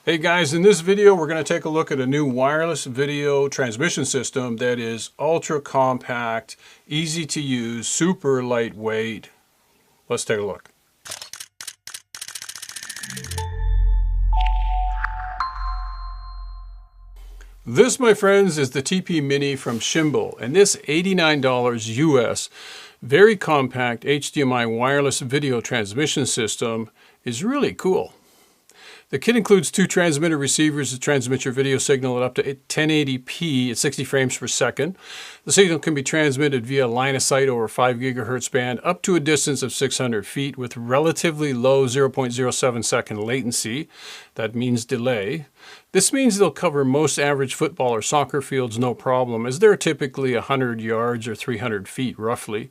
Hey guys, in this video we're going to take a look at a new wireless video transmission system that is ultra compact, easy to use, super lightweight. Let's take a look. This, my friends, is the TP Mini from Shimbol, and this $89 US very compact HDMI wireless video transmission system is really cool. The kit includes two transmitter receivers to transmit your video signal at up to 1080p at 60 frames per second. The signal can be transmitted via line of sight over 5 gigahertz band up to a distance of 600 feet with relatively low 0.07 second latency. That means delay. This means they'll cover most average football or soccer fields no problem, as they're typically 100 yards or 300 feet roughly.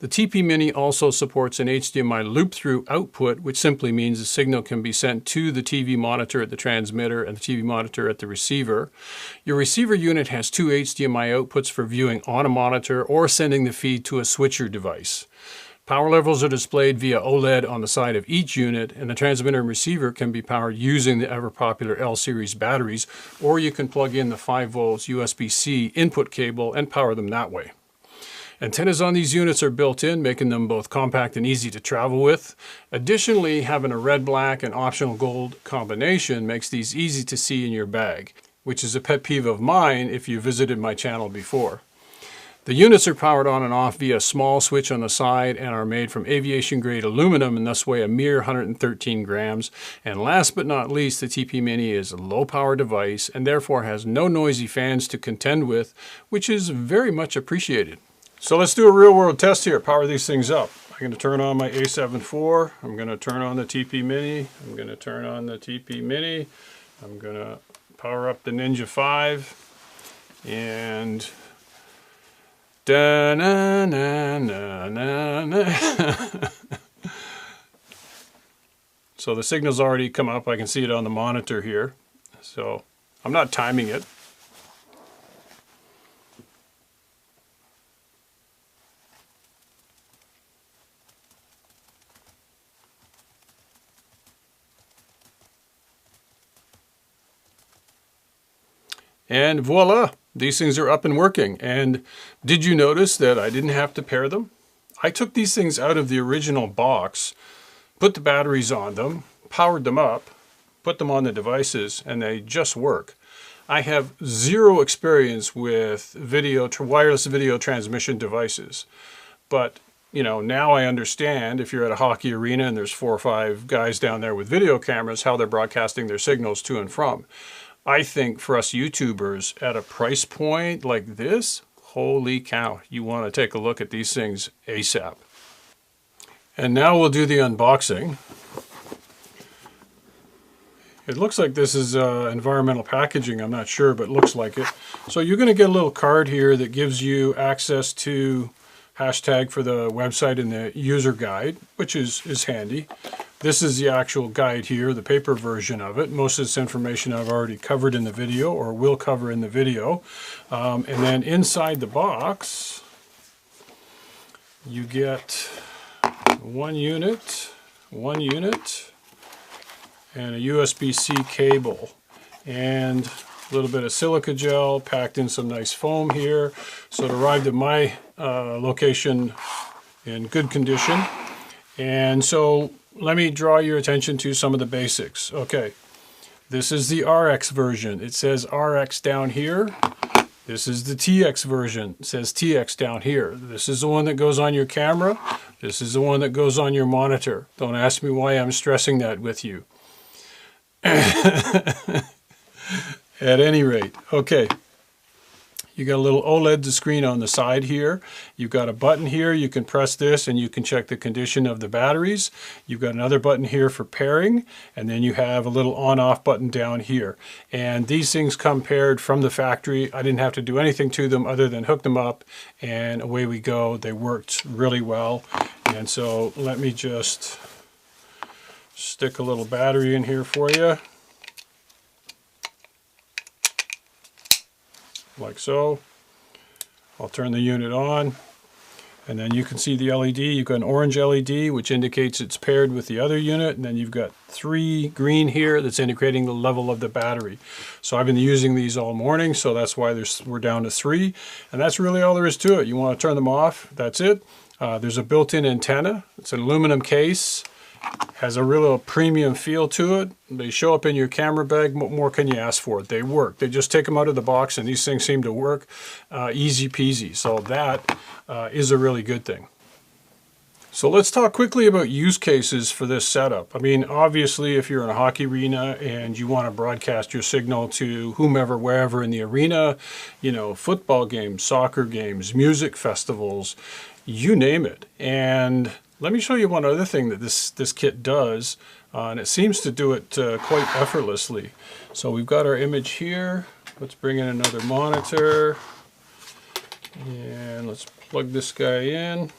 The TP Mini also supports an HDMI loop-through output, which simply means the signal can be sent to the TV monitor at the transmitter and the TV monitor at the receiver. Your receiver unit has two HDMI outputs for viewing on a monitor or sending the feed to a switcher device. Power levels are displayed via OLED on the side of each unit, and the transmitter and receiver can be powered using the ever-popular L-series batteries, or you can plug in the 5 volts USB-C input cable and power them that way. Antennas on these units are built in, making them both compact and easy to travel with. Additionally, having a red-black and optional gold combination makes these easy to see in your bag, which is a pet peeve of mine if you visited my channel before. The units are powered on and off via a small switch on the side and are made from aviation-grade aluminum and thus weigh a mere 113 grams. And last but not least, the TP Mini is a low-power device and therefore has no noisy fans to contend with, which is very much appreciated. So let's do a real-world test here. Power these things up. I'm going to turn on my A7 IV. I'm going to turn on the TP Mini. I'm going to turn on the TP Mini. I'm going to power up the Ninja 5 and da-na-na-na-na-na. So the signal's already come up. I can see it on the monitor here. So I'm not timing it. And voila! These things are up and working. And did you notice that I didn't have to pair them? I took these things out of the original box, put the batteries on them, powered them up, put them on the devices, and they just work. I have zero experience with wireless video transmission devices. But, you know, now I understand if you're at a hockey arena and there's 4 or 5 guys down there with video cameras, how they're broadcasting their signals to and from. I think for us YouTubers at a price point like this, holy cow, you want to take a look at these things ASAP. And now we'll do the unboxing. It looks like this is environmental packaging, I'm not sure, but it looks like it. So you're going to get a little card here that gives you access to hashtag for the website and the user guide, which is handy. This is the actual guide here, the paper version of it. Most of this information I've already covered in the video or will cover in the video. And then inside the box, you get one unit, and a USB-C cable. And a little bit of silica gel packed in some nice foam here. So it arrived at my location in good condition. And so let me draw your attention to some of the basics. Okay, this is the RX version. It says RX down here. This is the TX version. It says TX down here. This is the one that goes on your camera. This is the one that goes on your monitor. Don't ask me why I'm stressing that with you. At any rate, okay. You got a little OLED screen on the side here. You've got a button here. You can press this and you can check the condition of the batteries. You've got another button here for pairing, and then you have a little on-off button down here. And these things come paired from the factory. I didn't have to do anything to them other than hook them up, and away we go. They worked really well. And so let me just stick a little battery in here for you. Like so. I'll turn the unit on. And then you can see the LED. You've got an orange LED, which indicates it's paired with the other unit. And then you've got 3 green here that's indicating the level of the battery. So I've been using these all morning, so that's why we're down to 3. And that's really all there is to it. You want to turn them off, that's it. There's a built-in antenna. It's an aluminum case. Has a real premium feel to it. They show up in your camera bag. What more can you ask for? They work. They just take them out of the box, and these things seem to work easy peasy. So that is a really good thing. So let's talk quickly about use cases for this setup. I mean, obviously, if you're in a hockey arena and you want to broadcast your signal to whomever, wherever in the arena, you know, football games, soccer games, music festivals, you name it. And let me show you one other thing that this kit does, and it seems to do it quite effortlessly. So we've got our image here. Let's bring in another monitor, and let's plug this guy in.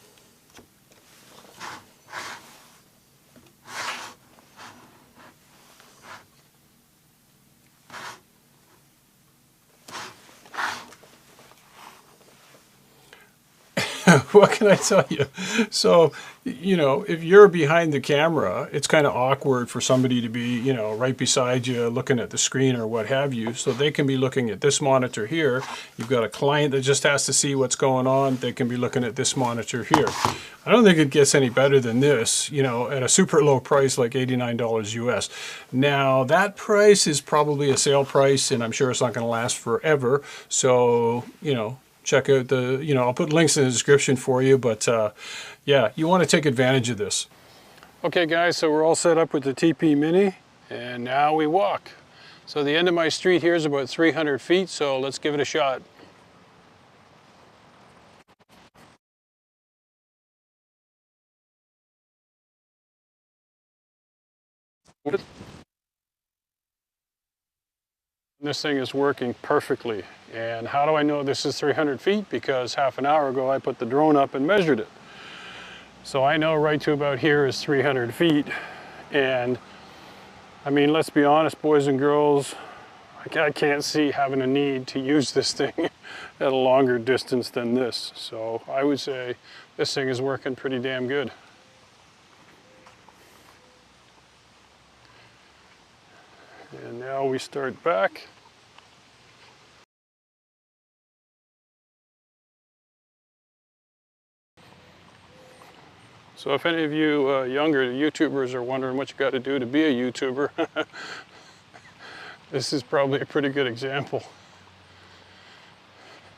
What can I tell you? So, you know, if you're behind the camera, it's kind of awkward for somebody to be, you know, right beside you looking at the screen or what have you. So they can be looking at this monitor here. You've got a client that just has to see what's going on. They can be looking at this monitor here. I don't think it gets any better than this, you know, at a super low price like $89 US. Now, that price is probably a sale price, and I'm sure it's not going to last forever. So, you know, check out the, you know, I'll put links in the description for you, but yeah, you want to take advantage of this. Okay guys, so we're all set up with the TP Mini, and now we walk. So the end of my street here is about 300 feet, so let's give it a shot. This thing is working perfectly. And how do I know this is 300 feet? Because half an hour ago I put the drone up and measured it. So I know right to about here is 300 feet. And I mean, let's be honest, boys and girls, I can't see having a need to use this thing at a longer distance than this. So I would say this thing is working pretty damn good. And now we start back. So if any of you younger YouTubers are wondering what you got to do to be a YouTuber, this is probably a pretty good example.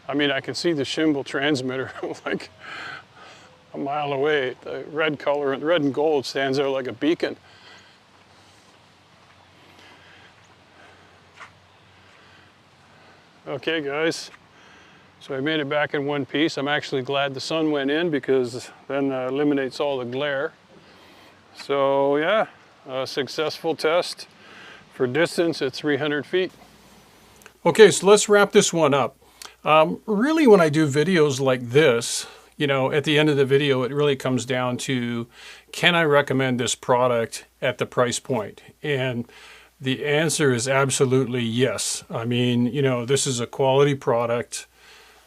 I mean, I can see the Shimbol transmitter like a mile away. The red color, red and gold, stands out like a beacon. Okay guys, so I made it back in one piece. I'm actually glad the sun went in, because then eliminates all the glare. So yeah, a successful test for distance at 300 feet. Okay, so let's wrap this one up. Really, when I do videos like this, you know, at the end of the video, it really comes down to, can I recommend this product at the price point? And the answer is absolutely yes. I mean, you know, this is a quality product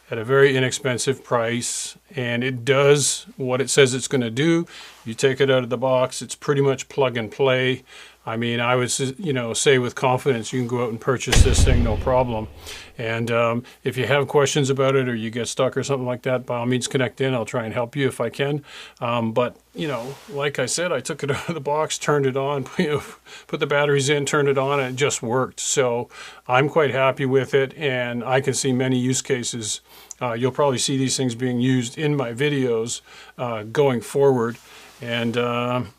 at a very inexpensive price, and it does what it says it's going to do. You take it out of the box, it's pretty much plug and play. I mean, I would, you know, say with confidence, you can go out and purchase this thing, no problem. And if you have questions about it, or you get stuck or something like that, by all means connect in. I'll try and help you if I can. But, you know, like I said, I took it out of the box, turned it on, put the batteries in, turned it on, and it just worked. So I'm quite happy with it, and I can see many use cases. You'll probably see these things being used in my videos going forward. And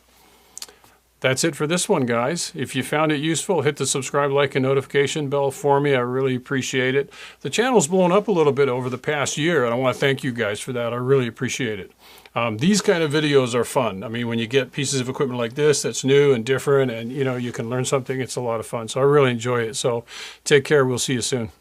that's it for this one, guys. If you found it useful, hit the subscribe, like, and notification bell for me. I really appreciate it. The channel's blown up a little bit over the past year, and I want to thank you guys for that. I really appreciate it. These kind of videos are fun. I mean, when you get pieces of equipment like this that's new and different, and you know, you can learn something, it's a lot of fun. So I really enjoy it. So take care. We'll see you soon.